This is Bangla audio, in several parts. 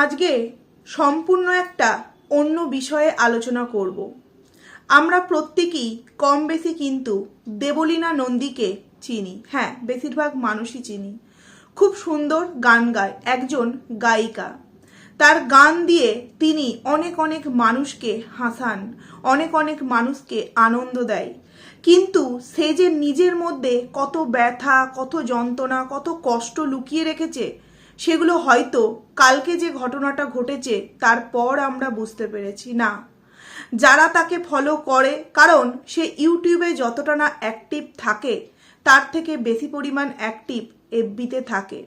আজকে সম্পূর্ণ একটা অন্য বিষয়ে আলোচনা করব। আমরা প্রত্যেকেই কম বেশি কিন্তু দেবলীনা নন্দীকে চিনি। হ্যাঁ, বেশিরভাগ মানুষই চিনি। খুব সুন্দর গান গায়, একজন গায়িকা। তার গান দিয়ে তিনি অনেক অনেক মানুষকে হাসান, অনেক অনেক মানুষকে আনন্দ দেয়। কিন্তু সে যে নিজের মধ্যে কত ব্যথা, কত যন্ত্রণা, কত কষ্ট লুকিয়ে রেখেছে, সেগুলো হয়তো কালকে যে ঘটনাটা ঘটেছে তারপর আমরা বুঝতে পেরেছি। না, যারা তাকে ফলো করে, কারণ সে ইউটিউবে যতটা না অ্যাক্টিভ থাকে তার থেকে বেশি পরিমাণ অ্যাক্টিভ এফবিতে থাকে।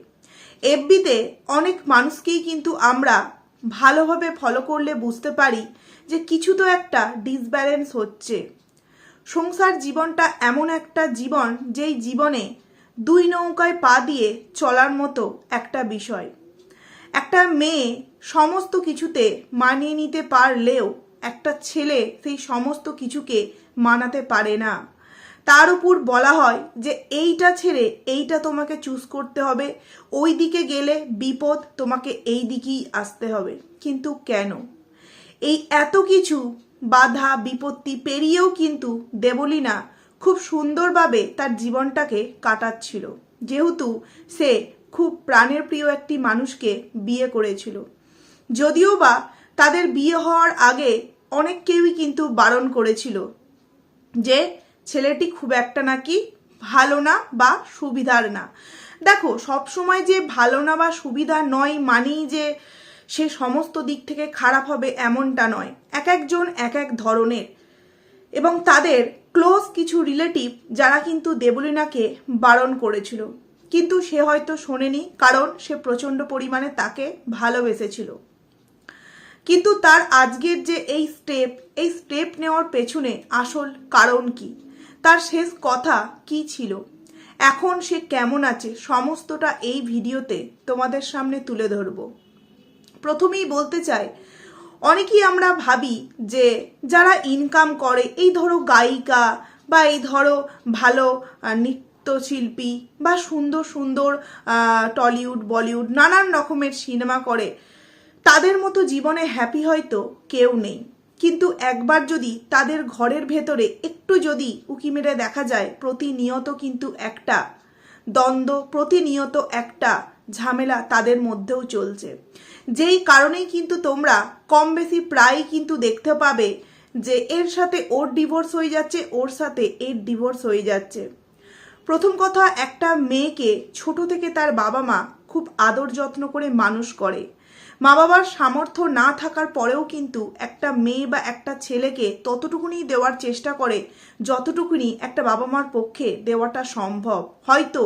এফবিতে অনেক মানুষকেই কিন্তু আমরা ভালোভাবে ফলো করলে বুঝতে পারি যে কিছু তো একটা ডিসব্যালেন্স হচ্ছে। সংসার জীবনটা এমন একটা জীবন যেই জীবনে দুই নৌকায় পা দিয়ে চলার মতো একটা বিষয়। একটা মেয়ে সমস্ত কিছুতে মানিয়ে নিতে পারলেও একটা ছেলে সেই সমস্ত কিছুকে মানাতে পারে না। তার উপর বলা হয় যে এইটা ছেড়ে এইটা তোমাকে চুজ করতে হবে, ওই দিকে গেলে বিপদ, তোমাকে এই দিকেই আসতে হবে। কিন্তু কেন? এই এত কিছু বাধা বিপত্তি পেরিয়েও কিন্তু দেবলীনা খুব সুন্দরভাবে তার জীবনটাকে কাটাচ্ছিল, যেহেতু সে খুব প্রাণের প্রিয় একটি মানুষকে বিয়ে করেছিল। যদিও বা তাদের বিয়ে হওয়ার আগে অনেক কেউই কিন্তু বারণ করেছিল যে ছেলেটি খুব একটা নাকি ভালো না বা সুবিধার না। দেখো, সবসময় যে ভালো না বা সুবিধা নয় মানেই যে সে সমস্ত দিক থেকে খারাপ হবে এমনটা নয়। এক একজন এক এক ধরনের, এবং তাদের ক্লোজ কিছু রিলেটিভ যারা কিন্তু দেবলীনাকে বারণ করেছিল, কিন্তু সে হয়তো শোনেনি, কারণ সে প্রচণ্ড পরিমাণে তাকে ভালোবেসেছিল। কিন্তু তার আজকের যে এই স্টেপ নেওয়ার পেছনে আসল কারণ কি, তার শেষ কথা কি ছিল, এখন সে কেমন আছে, সমস্তটা এই ভিডিওতে তোমাদের সামনে তুলে ধরব। প্রথমেই বলতে চাই, অনেকেই আমরা ভাবি যে যারা ইনকাম করে, এই ধরো গায়িকা বা এই ধরো ভালো নৃত্যশিল্পী বা সুন্দর সুন্দর টলিউড বলিউড নানান রকমের সিনেমা করে, তাদের মতো জীবনে হ্যাপি হয়তো কেউ নেই। কিন্তু একবার যদি তাদের ঘরের ভেতরে একটু যদি উকি মেরে দেখা যায়, প্রতিনিয়ত কিন্তু একটা দ্বন্দ্ব, প্রতিনিয়ত একটা ঝামেলা তাদের মধ্যেও চলছে। যেই কারণেই কিন্তু তোমরা কম বেশি প্রায়ই কিন্তু দেখতে পাবে যে এর সাথে ওর ডিভোর্স হয়ে যাচ্ছে, ওর সাথে এর ডিভোর্স হয়ে যাচ্ছে। প্রথম কথা, একটা মেয়েকে ছোট থেকে তার বাবা মা খুব আদর যত্ন করে মানুষ করে। মা বাবার সামর্থ্য না থাকার পরেও কিন্তু একটা মেয়ে বা একটা ছেলেকে ততটুকুনি দেওয়ার চেষ্টা করে যতটুকুনি একটা বাবা মার পক্ষে দেওয়াটা সম্ভব। হয়তো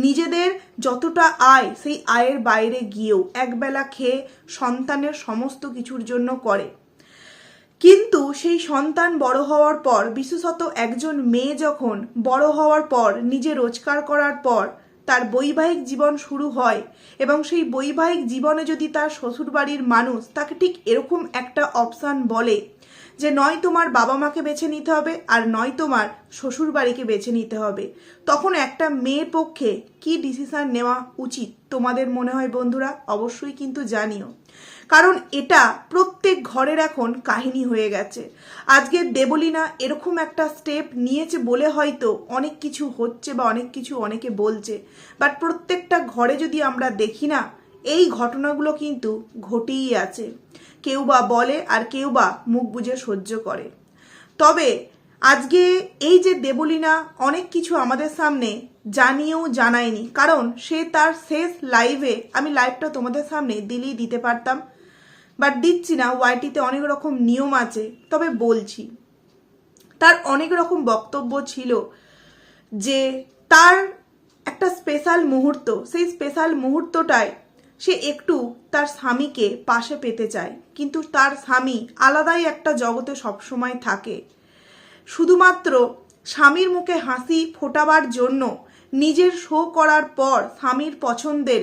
নিজেদের যতটা আয়, সেই আয়ের বাইরে গিয়েও একবেলা খেয়ে সন্তানের সমস্ত কিছুর জন্য করে। কিন্তু সেই সন্তান বড় হওয়ার পর, বিশেষত একজন মেয়ে যখন বড় হওয়ার পর নিজে রোজগার করার পর তার বৈবাহিক জীবন শুরু হয়, এবং সেই বৈবাহিক জীবনে যদি তার শ্বশুরবাড়ির মানুষ তাকে ঠিক এরকম একটা অপশান বলে যে নয় তোমার বাবা মাকে বেছে নিতে হবে, আর নয় তোমার শ্বশুরবাড়িকে বেছে নিতে হবে, তখন একটা মেয়ের পক্ষে কি ডিসিশন নেওয়া উচিত তোমাদের মনে হয় বন্ধুরা? অবশ্যই কিন্তু জানিও, কারণ এটা প্রত্যেক ঘরের এখন কাহিনী হয়ে গেছে। আজকে দেবলীনা এরকম একটা স্টেপ নিয়েছে বলে হয়তো অনেক কিছু হচ্ছে বা অনেক কিছু অনেকে বলছে, বাট প্রত্যেকটা ঘরে যদি আমরা দেখি না, এই ঘটনাগুলো কিন্তু ঘটেই আছে। কেউ বা বলে আর কেউ বা মুখ বুজে সহ্য করে। তবে আজকে এই যে দেবলীনা অনেক কিছু আমাদের সামনে জানিয়েও জানায়নি, কারণ সে তার শেষ লাইভে, আমি লাইভটা তোমাদের সামনে দিলেই দিতে পারতাম, বাট দিচ্ছি না, ওয়াইটিতে অনেক রকম নিয়ম আছে, তবে বলছি। তার অনেক রকম বক্তব্য ছিল যে তার একটা স্পেশাল মুহূর্ত, সেই স্পেশাল মুহূর্তটায় সে একটু তার স্বামীকে পাশে পেতে চায়, কিন্তু তার স্বামী আলাদাই একটা জগতে সবসময় থাকে। শুধুমাত্র স্বামীর মুখে হাসি ফোটাবার জন্য নিজের শো করার পর স্বামীর পছন্দের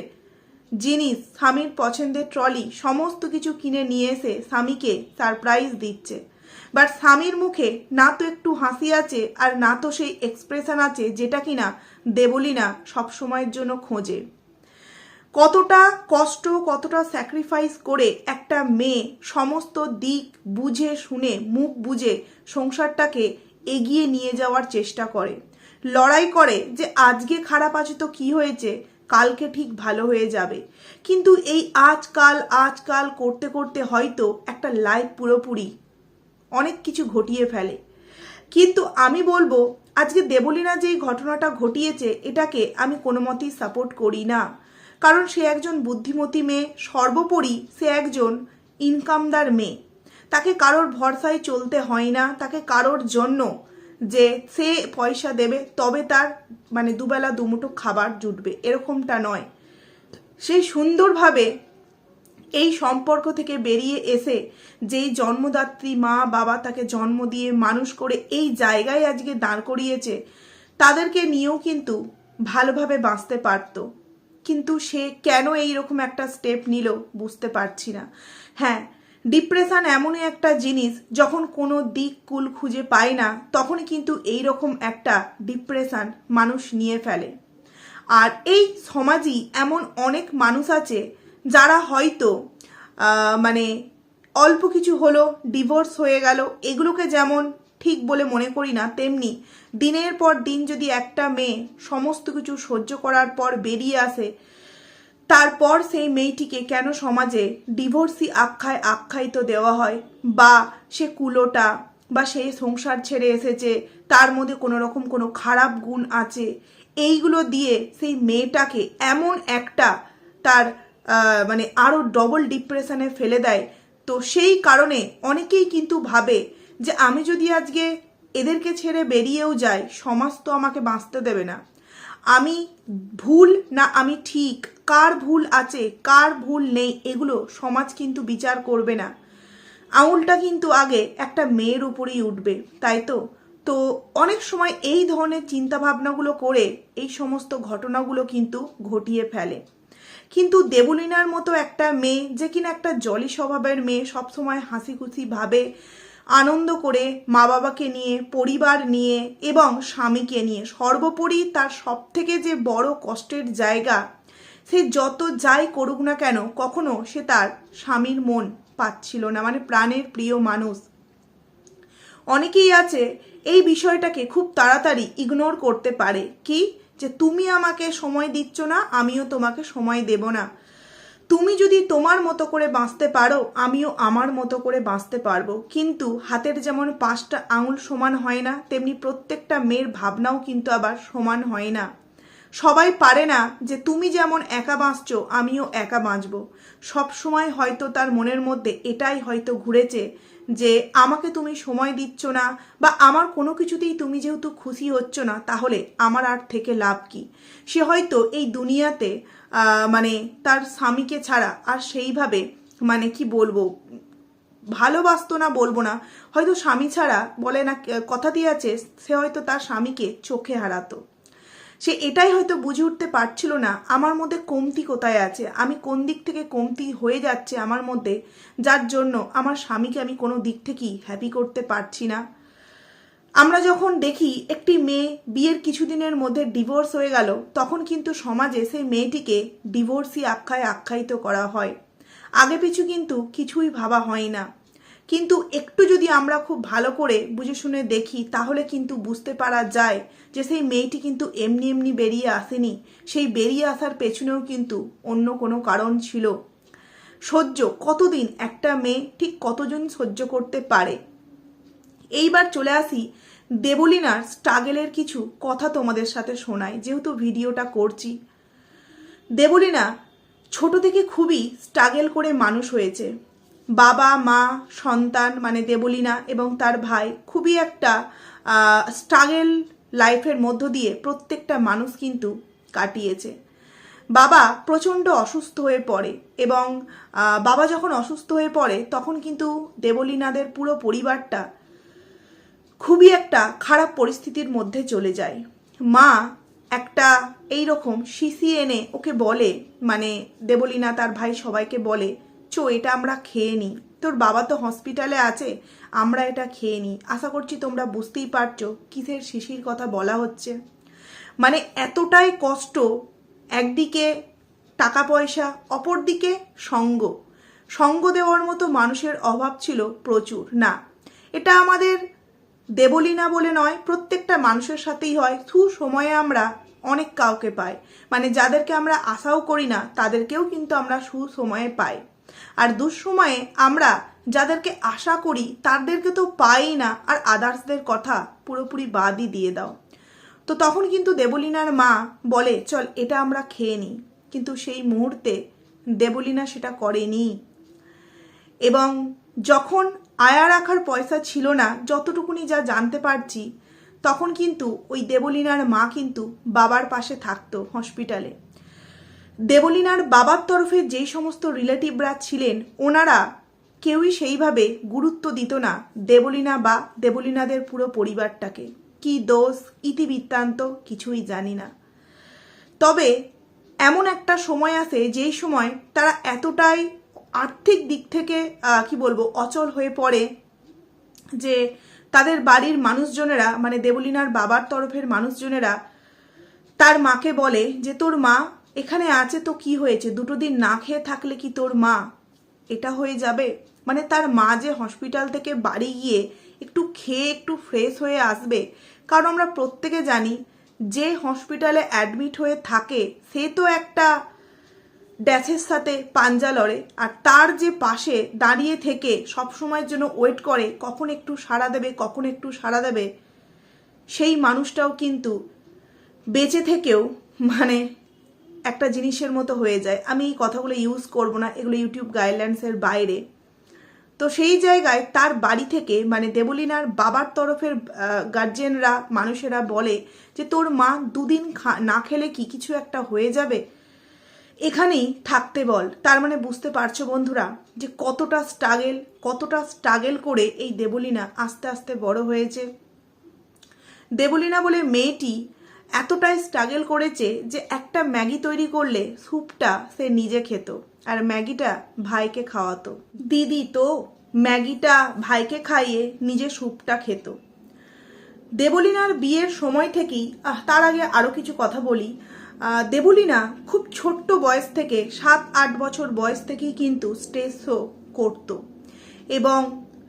জিনিস, স্বামীর পছন্দের ট্রলি সমস্ত কিছু কিনে নিয়ে এসে স্বামীকে সারপ্রাইজ দিচ্ছে। বাট স্বামীর মুখে না তো একটু হাসি আছে, আর না তো সেই এক্সপ্রেশন আছে যেটা কিনা দেবলীনা সবসময়ের জন্য খোঁজে। কতটা কষ্ট, কতটা স্যাক্রিফাইস করে একটা মেয়ে সমস্ত দিক বুঝে শুনে, মুখ বুঝে সংসারটাকে এগিয়ে নিয়ে যাওয়ার চেষ্টা করে, লড়াই করে যে আজকে খারাপ আছে তো কি হয়েছে, কালকে ঠিক ভালো হয়ে যাবে। কিন্তু এই আজকাল করতে করতে হয়তো একটা লাইফ পুরোপুরি অনেক কিছু ঘটিয়ে ফেলে। কিন্তু আমি বলবো আজকে দেবলীনা যেই ঘটনাটা ঘটিয়েছে এটাকে আমি কোনো মতেই সাপোর্ট করি না। কারণ সে একজন বুদ্ধিমতী মেয়ে, সর্বোপরি সে একজন ইনকামদার মেয়ে। তাকে কারোর ভরসায় চলতে হয় না, তাকে কারোর জন্য যে সে পয়সা দেবে তবে তার মানে দুবেলা দুমুঠো খাবার জুটবে এরকমটা নয়। সেই সুন্দরভাবে এই সম্পর্ক থেকে বেরিয়ে এসে যেই জন্মদাত্রী মা বাবা তাকে জন্ম দিয়ে মানুষ করে এই জায়গায় আজকে দাঁড় করিয়েছে, তাদেরকে নিয়েও কিন্তু ভালোভাবে বাঁচতে পারত। কিন্তু সে কেন এইরকম একটা স্টেপ নিল বুঝতে পারছি না। হ্যাঁ, ডিপ্রেশন এমনই একটা জিনিস, যখন কোনো দিক কুল খুঁজে পায় না তখনই কিন্তু এইরকম একটা ডিপ্রেশন মানুষ নিয়ে ফেলে। আর এই সমাজই এমন অনেক মানুষ আছে যারা হয়তো মানে অল্প কিছু হলো ডিভোর্স হয়ে গেল, এগুলোকে যেমন ঠিক বলে মনে করি না, তেমনি দিনের পর দিন যদি একটা মেয়ে সমস্ত কিছু সহ্য করার পর বেরিয়ে আসে, তারপর সেই মেয়েটিকে কেন সমাজে ডিভোর্সি আখ্যায়িত দেওয়া হয়, বা সে কুলোটা, বা সে সংসার ছেড়ে এসেছে, তার মধ্যে কোনো রকম কোনো খারাপ গুণ আছে, এইগুলো দিয়ে সেই মেয়েটাকে এমন একটা তার মানে আরও ডবল ডিপ্রেশনে ফেলে দেয়। তো সেই কারণে অনেকেই কিন্তু ভাবে যে আমি যদি আজকে এদেরকে ছেড়ে বেরিয়েও যাই, সমাজ তো আমাকে বাঁচতে দেবে না। আমি ভুল না আমি ঠিক, কার ভুল আছে কার ভুল নেই এগুলো সমাজ কিন্তু বিচার করবে না। আঙুলটা কিন্তু আগে একটা মেয়ের উপরেই উঠবে, তাই তো। তো অনেক সময় এই ধরনের চিন্তাভাবনাগুলো করে এই সমস্ত ঘটনাগুলো কিন্তু ঘটিয়ে ফেলে। কিন্তু দেবলীনার মতো একটা মেয়ে, যে কিনা একটা জলি স্বভাবের মেয়ে, সবসময় হাসি খুশি ভাবে, আনন্দ করে মা বাবাকে নিয়ে, পরিবার নিয়ে এবং স্বামীকে নিয়ে, সর্বোপরি তার সব থেকে যে বড় কষ্টের জায়গা, সে যত যাই করুক না কেন কখনো সে তার স্বামীর মন পাচ্ছিল না, মানে প্রাণের প্রিয় মানুষ। অনেকেই আছে এই বিষয়টাকে খুব তাড়াতাড়ি ইগনোর করতে পারে, কি যে তুমি আমাকে সময় দিচ্ছ না, আমিও তোমাকে সময় দেব না। তুমি যদি তোমার মতো করে বাঁচতে পারো, আমিও আমার মতো করে বাঁচতে পারবো। কিন্তু হাতের যেমন 5টা আঙুল সমান হয় না, তেমনি প্রত্যেকটা মেয়ের ভাবনাও কিন্তু আবার সমান হয় না। সবাই পারে না যে তুমি যেমন একা বাঁচছো আমিও একা বাঁচবো। সব সময় হয়তো তার মনের মধ্যে এটাই হয়তো ঘুরেছে যে আমাকে তুমি সময় দিচ্ছ না, বা আমার কোনো কিছুতেই তুমি যেহেতু খুশি হচ্ছ না, তাহলে আমার আর থেকে লাভ কি। সে হয়তো এই দুনিয়াতে মানে তার স্বামীকে ছাড়া আর সেইভাবে মানে কি বলবো ভালোবাসতো না বলবো না, হয়তো স্বামী ছাড়া বলে না কথা দিয়ে আছে, সে হয়তো তার স্বামীকে চোখে হারাতো। সে এটাই হয়তো বুঝে উঠতে পারছিল না আমার মধ্যে কমতি কোথায় আছে, আমি কোন দিক থেকে কমতি হয়ে যাচ্ছে আমার মধ্যে, যার জন্য আমার স্বামীকে আমি কোনো দিক থেকেই হ্যাপি করতে পারছি না। আমরা যখন দেখি একটি মেয়ে বিয়ের কিছুদিনের মধ্যে ডিভোর্স হয়ে গেল, তখন কিন্তু সমাজে সেই মেয়েটিকে ডিভোর্সি আখ্যায়িত করা হয়। আগে পিছু কিন্তু কিছুই ভাবা হয় না। কিন্তু একটু যদি আমরা খুব ভালো করে বুঝে শুনে দেখি, তাহলে কিন্তু বুঝতে পারা যায় যে সেই মেয়েটি কিন্তু এমনি এমনি বেরিয়ে আসেনি। সেই বেরিয়ে আসার পেছনেও কিন্তু অন্য কোনো কারণ ছিল। সহ্য কতদিন একটা মেয়ে ঠিক কতজন সহ্য করতে পারে। এইবার চলে আসি দেবলীনার স্ট্রাগেলের কিছু কথা তোমাদের সাথে শোনাই, যেহেতু ভিডিওটা করছি। দেবলীনা ছোট থেকে খুবই স্ট্রাগল করে মানুষ হয়েছে। বাবা মা সন্তান মানে দেবলীনা এবং তার ভাই খুবই একটা স্ট্রাগল লাইফের মধ্য দিয়ে প্রত্যেকটা মানুষ কিন্তু কাটিয়েছে। বাবা প্রচণ্ড অসুস্থ হয়ে পড়ে, এবং বাবা যখন অসুস্থ হয়ে পড়ে তখন কিন্তু দেবলীনাদের পুরো পরিবারটা খুবই একটা খারাপ পরিস্থিতির মধ্যে চলে যায়। মা একটা এইরকম শিশি এনে ওকে বলে, মানে দেবলীনা তার ভাই সবাইকে বলে, চো এটা আমরা খেয়ে নিই, তোর বাবা তো হসপিটালে আছে, আমরা এটা খেয়ে নিই। আশা করছি তোমরা বুঝতেই পারছো কিসের শিশির কথা বলা হচ্ছে। মানে এতটাই কষ্ট, একদিকে টাকা পয়সা, অপরদিকে সঙ্গ দেওয়ার মতো মানুষের অভাব ছিল প্রচুর। না, এটা আমাদের দেবলীনা বলে নয়, প্রত্যেকটা মানুষের সাথেই হয়। সুসময়ে আমরা অনেক কাউকে পাই, মানে যাদেরকে আমরা আশাও করি না তাদেরকেও কিন্তু আমরা সুসময়ে পাই। আর দুঃসময়ে আমরা যাদেরকে আশা করি তাদেরকে তো পাই না, আর আদার্সদের কথা পুরোপুরি বাদই দিয়ে দাও। তো তখন কিন্তু দেবলীনার মা বলে চল এটা আমরা খেয়ে নিই, কিন্তু সেই মুহূর্তে দেবলীনা সেটা করেনি। এবং যখন আয়া রাখার পয়সা ছিল না, যতটুকুনি যা জানতে পারছি, তখন কিন্তু ওই দেবলীনার মা কিন্তু বাবার পাশে থাকতো হসপিটালে। দেবলীনার বাবার তরফে যেই সমস্ত রিলেটিভরা ছিলেন ওনারা কেউই সেইভাবে গুরুত্ব দিত না দেবলীনা বা দেবলীনাদের পুরো পরিবারটাকে। কি দোষ ইতিবৃত্তান্ত কিছুই জানি না। তবে এমন একটা সময় আসে যেই সময় তারা এতটাই আর্থিক দিক থেকে কি বলবো অচল হয়ে পড়ে যে তাদের বাড়ির মানুষজনেরা, মানে দেবলীনার বাবার তরফের মানুষজনেরা তার মাকে বলে যে তোর মা এখানে আছে তো কি হয়েছে, দুটো দিন না খেয়ে থাকলে কি তোর মা এটা হয়ে যাবে? মানে তার মা যে হসপিটাল থেকে বাড়ি গিয়ে একটু খেয়ে একটু ফ্রেশ হয়ে আসবে, কারণ আমরা প্রত্যেকে জানি যে হসপিটালে অ্যাডমিট হয়ে থাকে সে তো একটা ড্যাথের সাথে পাঞ্জা লড়ে, আর তার যে পাশে দাঁড়িয়ে থেকে সবসময়ের জন্য ওয়েট করে কখন একটু সাড়া দেবে কখন একটু সাড়া দেবে, সেই মানুষটাও কিন্তু বেঁচে থেকেও মানে একটা জিনিসের মতো হয়ে যায়। আমি এই কথাগুলো ইউজ করব না, এগুলো ইউটিউব গাইডলাইন্সের বাইরে। তো সেই জায়গায় তার বাড়ি থেকে, মানে দেবলীনার বাবার তরফের গার্জিয়ানরা মানুষেরা বলে যে তোর মা দুদিন না খেলে কি কিছু একটা হয়ে যাবে, এখানেই থাকতে বল। তার মানে বুঝতে পারছো বন্ধুরা যে কতটা স্ট্রাগেল করে এই দেবলীনা আস্তে আস্তে বড় হয়েছে। দেবলীনা বলে মেয়েটি এতটাই স্ট্রাগল করেছে যে একটা ম্যাগি তৈরি করলে স্যুপটা সে নিজে খেত আর ম্যাগিটা ভাইকে খাওয়াতো। দিদি তো ম্যাগিটা ভাইকে খাইয়ে নিজে স্যুপটা খেত। দেবলীনার বিয়ের সময় থেকেই, তার আগে আরও কিছু কথা বলি, দেবলীনা খুব ছোট্ট বয়স থেকে 7-8 বছর বয়স থেকেই কিন্তু স্টেজ শো করতো, এবং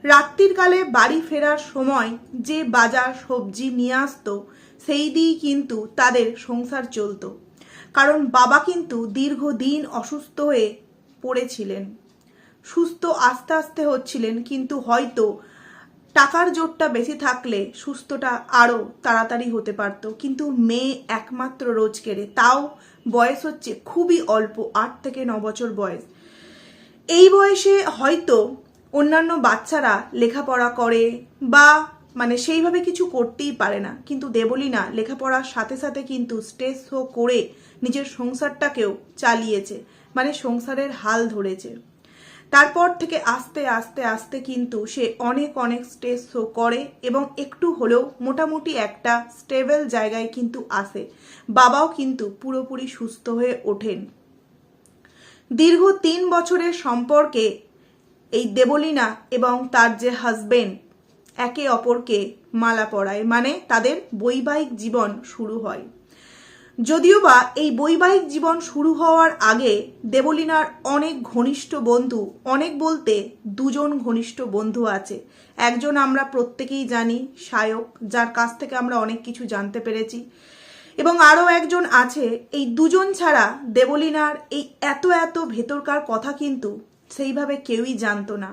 রাত্রির কালে বাড়ি ফেরার সময় যে বাজার সবজি নিয়ে আসতো সেই দিয়েই কিন্তু তাদের সংসার চলতো। কারণ বাবা কিন্তু দীর্ঘদিন অসুস্থ হয়ে পড়েছিলেন, সুস্থ আস্তে আস্তে হচ্ছিলেন, কিন্তু হয়তো টাকার জোরটা বেশি থাকলে সুস্থটা আরও তাড়াতাড়ি হতে পারত। কিন্তু মেয়ে একমাত্র রোজকেরে, তাও বয়স হচ্ছে খুবই অল্প, 8 থেকে 9 বছর বয়স। এই বয়সে হয়তো অন্যান্য বাচ্চারা লেখাপড়া করে বা মানে সেইভাবে কিছু করতেই পারে না, কিন্তু দেবলীনা লেখাপড়ার সাথে সাথে কিন্তু স্টেজ শো করে নিজের সংসারটাকেও চালিয়েছে, মানে সংসারের হাল ধরেছে। তারপর থেকে আস্তে আস্তে আস্তে কিন্তু সে অনেক স্টেজ শো করে এবং একটু হলেও মোটামুটি একটা স্টেবল জায়গায় কিন্তু আসে। বাবাও কিন্তু পুরোপুরি সুস্থ হয়ে ওঠেন। দীর্ঘ 3 বছরের সম্পর্কে এই দেবলীনা এবং তার যে হাজবেন্ড একে অপরকে মালা পরায়, মানে তাদের বৈবাহিক জীবন শুরু হয়। যদিও বা এই বৈবাহিক জীবন শুরু হওয়ার আগে দেবলীনার অনেক ঘনিষ্ঠ বন্ধু, অনেক বলতে 2 জন ঘনিষ্ঠ বন্ধু আছে। একজন আমরা প্রত্যেকেই জানি সায়ক, যার কাছ থেকে আমরা অনেক কিছু জানতে পেরেছি, এবং আরও একজন আছে। এই 2 জন ছাড়া দেবলীনার এই এত ভেতরকার কথা কিন্তু সেইভাবে কেউই জানতো না।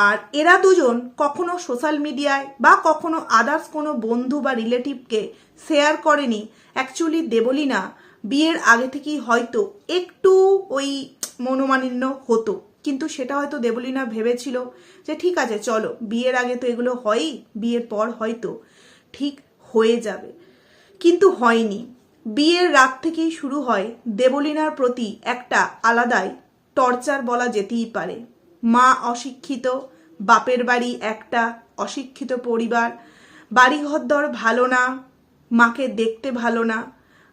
আর এরা 2 জন কখনো সোশ্যাল মিডিয়ায় বা কখনো আদার্স কোনো বন্ধু বা রিলেটিভকে শেয়ার করেনি। অ্যাকচুয়ালি দেবলীনা বিয়ের আগে থেকেই হয়তো একটু ওই মনোমালিন্য হতো, কিন্তু সেটা হয়তো দেবলীনা ভেবেছিল যে ঠিক আছে চলো, বিয়ের আগে তো এগুলো হয়ই, বিয়ের পর হয়তো ঠিক হয়ে যাবে, কিন্তু হয়নি। বিয়ের রাত থেকেই শুরু হয় দেবলীনার প্রতি একটা আলাদাই টর্চার বলা যেতেই পারে। মা অশিক্ষিত, বাপের বাড়ি একটা অশিক্ষিত পরিবার, বাড়িঘরদর ভালো না, মাকে দেখতে ভালো না।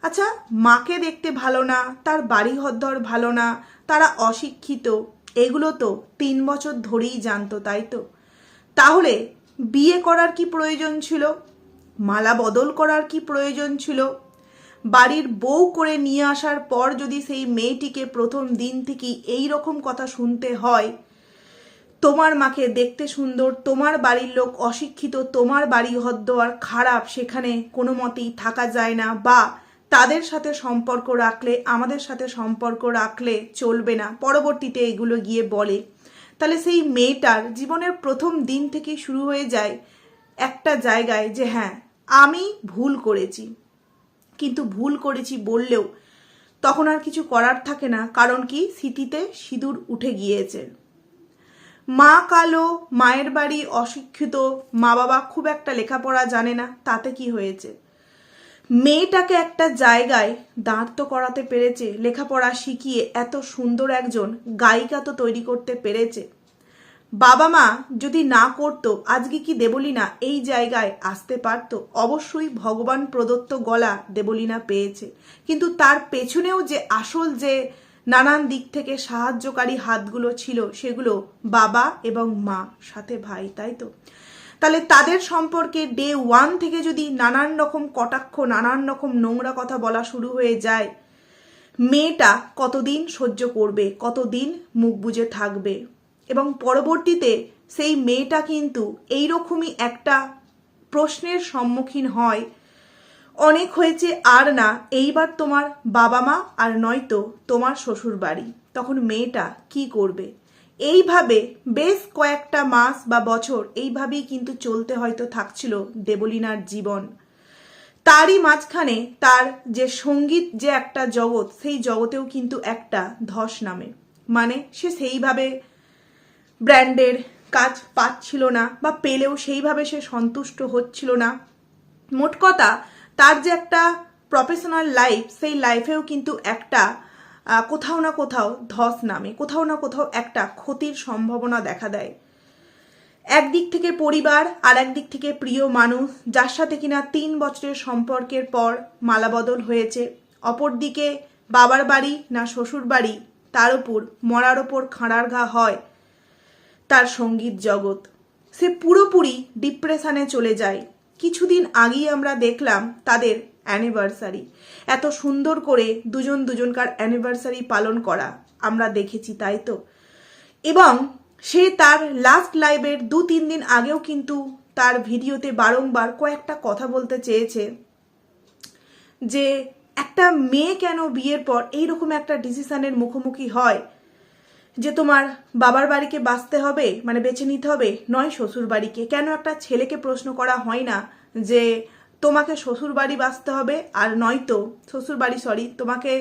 আচ্ছা, মাকে দেখতে ভালো না, তার বাড়িঘরদর ভালো না, তারা অশিক্ষিত, এগুলো তো 3 বছর ধরেই জানতো, তাই তো? তাহলে বিয়ে করার কি প্রয়োজন ছিল? মালা বদল করার কি প্রয়োজন ছিল? বাড়ির বউ করে নিয়ে আসার পর যদি সেই মেয়েটিকে প্রথম দিন থেকেই এই রকম কথা শুনতে হয়, তোমার মাকে দেখতে সুন্দর, তোমার বাড়ির লোক অশিক্ষিত, তোমার বাড়ি হদ্দোয়ার খারাপ, সেখানে কোনো মতেই থাকা যায় না, বা তাদের সাথে সম্পর্ক রাখলে, আমাদের সাথে সম্পর্ক রাখলে চলবে না, পরবর্তীতে এগুলো গিয়ে বলে, তাহলে সেই মেয়েটার জীবনের প্রথম দিন থেকেই শুরু হয়ে যায় একটা জায়গায় যে হ্যাঁ আমি ভুল করেছি। কিন্তু ভুল করেছি বললেও তখন আর কিছু করার থাকে না, কারণ কি স্মৃতিতে সিঁদুর উঠে গিয়েছে। মা কালো, মায়ের বাড়ি অশিক্ষিত, মা বাবা খুব একটা লেখাপড়া জানে না, তাতে কি হয়েছে? মেয়েটাকে একটা জায়গায় দাঁড় তো করাতে পেরেছে, লেখাপড়া শিখিয়ে এত সুন্দর একজন গায়িকা তো তৈরি করতে পেরেছে। বাবা মা যদি না করতো আজকে কি দেবলীনা এই জায়গায় আসতে পারতো? অবশ্যই ভগবান প্রদত্ত গলা দেবলীনা পেয়েছে, কিন্তু তার পেছনেও যে আসল যে নানান দিক থেকে সাহায্যকারী হাতগুলো ছিল সেগুলো বাবা এবং মা, সাথে ভাই, তাই তো? তাহলে তাদের সম্পর্কে ডে ওয়ান থেকে যদি নানান রকম কটাক্ষ, নানান রকম নোংরা কথা বলা শুরু হয়ে যায়, মেয়েটা কতদিন সহ্য করবে, কতদিন মুখ বুজে থাকবে? এবং পরবর্তীতে সেই মেয়েটা কিন্তু এইরকমই একটা প্রশ্নের সম্মুখীন হয়, অনেক হয়েছে আর না, এইবার তোমার বাবা মা আর নয়তো তোমার শ্বশুর বাড়ি। তখন মেয়েটা কি করবে? এইভাবে বেশ কয়েকটা মাস বা বছর এইভাবেই কিন্তু চলতে হয়তো থাকছিল দেবলীনার জীবন। তারই মাঝখানে তার যে সঙ্গীত যে একটা জগৎ, সেই জগতেও কিন্তু একটা ধস নামে। মানে সে সেইভাবে ব্র্যান্ডের কাজ পাচ্ছিল না, বা পেলেও সেইভাবে সে সন্তুষ্ট হচ্ছিল না। মোট কথা তার যে একটা প্রফেশনাল লাইফ, সেই লাইফেও কিন্তু একটা কোথাও না কোথাও ধস নামে, কোথাও না কোথাও একটা ক্ষতির সম্ভাবনা দেখা দেয়। একদিক থেকে পরিবার, আর একদিক থেকে প্রিয় মানুষ, যার সাথে কিনা 3 বছরের সম্পর্কের পর মালাবদল হয়েছে। অপরদিকে বাবার বাড়ি না শ্বশুর বাড়ি, তার উপর মরার ওপর খাঁড়ার ঘা হয় তার সঙ্গীত জগৎ। সে পুরোপুরি ডিপ্রেশনে চলে যায়। কিছুদিন আগেই আমরা দেখলাম তাদের অ্যানিভার্সারি, এত সুন্দর করে দুজনকার অ্যানিভার্সারি পালন করা আমরা দেখেছি, তাই তো? এবং সে তার লাস্ট লাইভের 2-3 দিন আগেও কিন্তু তার ভিডিওতে বারংবার কয়েকটা কথা বলতে চেয়েছে যে একটা মেয়ে কেন বিয়ের পর এইরকম একটা ডিসিশনের মুখোমুখি হয় যে তোমার বাবার বাড়িকে বাঁচতে হবে, মানে বেছে নিতে হবে, নয় শ্বশুর বাড়িকে। কেন একটা ছেলেকে প্রশ্ন করা হয় না যে তোমাকে শ্বশুর বাড়ি বাঁচতে হবে আর নয়তো তোমাকে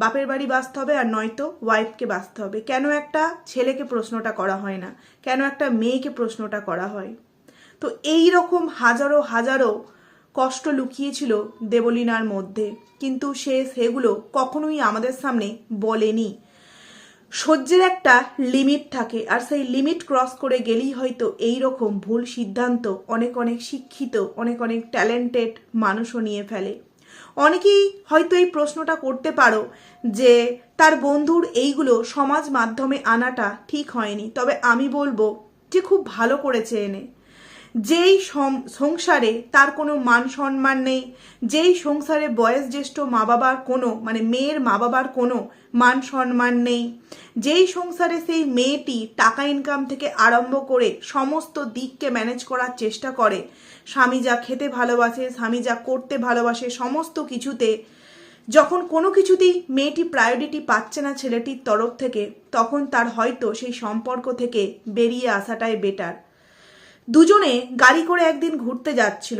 বাপের বাড়ি বাঁচতে হবে আর নয়তো ওয়াইফকে বাঁচতে হবে? কেন একটা ছেলেকে প্রশ্নটা করা হয় না? কেন একটা মেয়েকে প্রশ্নটা করা হয়? তো এই রকম হাজারো হাজারো কষ্ট লুকিয়েছিল দেবলীনার মধ্যে, কিন্তু সে সেগুলো কখনোই আমাদের সামনে বলেনি। সহ্যের একটা লিমিট থাকে, আর সেই লিমিট ক্রস করে গেলেই হয়তো এই রকম ভুল সিদ্ধান্ত অনেক শিক্ষিত, অনেক ট্যালেন্টেড মানুষও নিয়ে ফেলে। অনেকেই হয়তো এই প্রশ্নটা করতে পারো যে তার বন্ধুর এইগুলো সমাজ মাধ্যমে আনাটা ঠিক হয়নি, তবে আমি বলবো যে খুব ভালো করেছে এনে। যেই সংসারে তার কোনো মান সম্মান নেই, যেই সংসারে বয়োজ্যেষ্ঠ মা বাবার কোনো, মানে মেয়ের মা বাবার কোনো মান সম্মান নেই, যেই সংসারে সেই মেয়েটি টাকা ইনকাম থেকে আরম্ভ করে সমস্ত দিককে ম্যানেজ করার চেষ্টা করে, স্বামী যা খেতে ভালোবাসে, স্বামী যা করতে ভালোবাসে, সমস্ত কিছুতে যখন কোনো কিছুতেই মেয়েটি প্রায়োরিটি পাচ্ছে না ছেলেটির তরফ থেকে, তখন তার হয়তো সেই সম্পর্ক থেকে বেরিয়ে আসাটাই বেটার। দুজনে গাড়ি করে একদিন ঘুরতে যাচ্ছিল।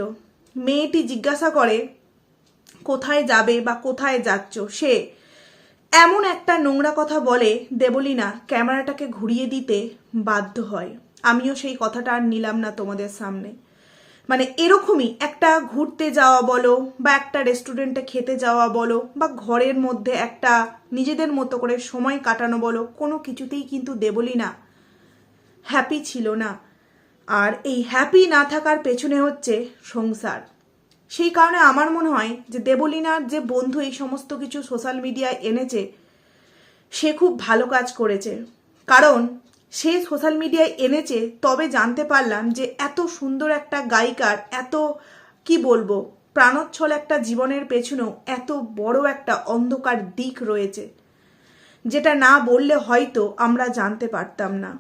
মেয়েটি জিজ্ঞাসা করে কোথায় যাবে বা কোথায় যাচ্ছ। সে এমন একটা নোংরা কথা বলে দেবলীনা ক্যামেরাটাকে ঘুরিয়ে দিতে বাধ্য হয়। আমিও সেই কথাটা আর নিলাম না তোমাদের সামনে। মানে এরকমই একটা ঘুরতে যাওয়া বলো, বা একটা রেস্টুরেন্টে খেতে যাওয়া বলো, বা ঘরের মধ্যে একটা নিজেদের মতো করে সময় কাটানো বলো, কোনো কিছুতেই কিন্তু দেবলীনা হ্যাপি ছিল না। আর এই হ্যাপি না থাকার পেছনে হচ্ছে সংসার। সেই কারণে আমার মনে হয় যে দেবলীনার যে বন্ধু এই সমস্ত কিছু সোশ্যাল মিডিয়ায় এনেছে, সে খুব ভালো কাজ করেছে। কারণ সে সোশ্যাল মিডিয়ায় এনেছে, তবে জানতে পারলাম যে এত সুন্দর একটা গায়িকার এত কি বলবো প্রাণোচ্ছল একটা জীবনের পেছনেও এত বড় একটা অন্ধকার দিক রয়েছে, যেটা না বললে হয়তো আমরা জানতে পারতাম না।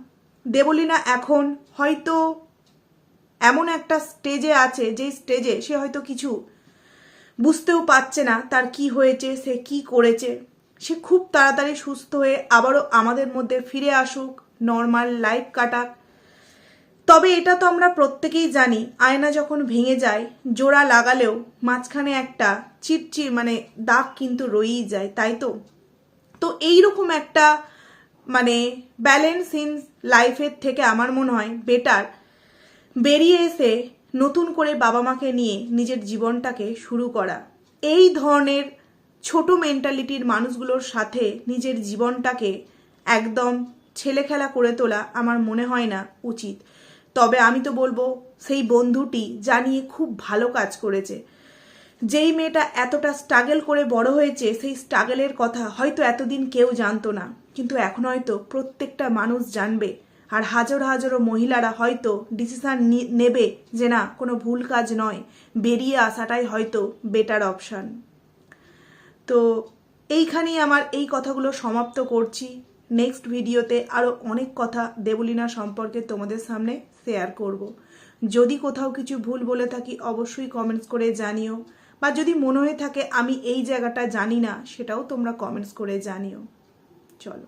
দেবলীনা এখন হয়তো এমন একটা স্টেজে আছে, যে স্টেজে সে হয়তো কিছু বুঝতেও পারছে না তার কি হয়েছে, সে কি করেছে। সে খুব তাড়াতাড়ি সুস্থ হয়ে আবারও আমাদের মধ্যে ফিরে আসুক, নর্মাল লাইফ কাটাক। তবে এটা তো আমরা প্রত্যেকেই জানি, আয়না যখন ভেঙে যায়, জোড়া লাগালেও মাঝখানে একটা চিটচির মানে দাগ কিন্তু রয়েই যায়, তাই তো। তো এইরকম একটা ব্যালেন্স ইন লাইফের থেকে আমার মনে হয় বেটার বেরিয়ে এসে নতুন করে বাবা মাকে নিয়ে নিজের জীবনটাকে শুরু করা। এই ধরনের ছোট মেন্টালিটির মানুষগুলোর সাথে নিজের জীবনটাকে একদম ছেলেখেলা করে তোলা আমার মনে হয় না উচিত। তবে আমি তো বলবো সেই বন্ধুটি জানিয়ে খুব ভালো কাজ করেছে। যেই মেয়েটা এতটা স্ট্রাগল করে বড় হয়েছে, সেই স্ট্রাগলের কথা হয়তো এতদিন কেউ জানতো না, কিন্তু এখন হয়তো প্রত্যেকটা মানুষ জানবে। আর হাজারো হাজারো মহিলারা হয়তো ডিসিশন নেবে যে না, কোনো ভুল কাজ নয়, বেরিয়ে আসাটাই হয়তো বেটার অপশান। তো এইখানেই আমার এই কথাগুলো সমাপ্ত করছি। নেক্সট ভিডিওতে আরও অনেক কথা দেবলীনা সম্পর্কে তোমাদের সামনে শেয়ার করব। যদি কোথাও কিছু ভুল বলে থাকি অবশ্যই কমেন্টস করে জানিও, বা যদি মনে হয়ে থাকে আমি এই জায়গাটা জানি না, সেটাও তোমরা কমেন্টস করে জানিও। চলো।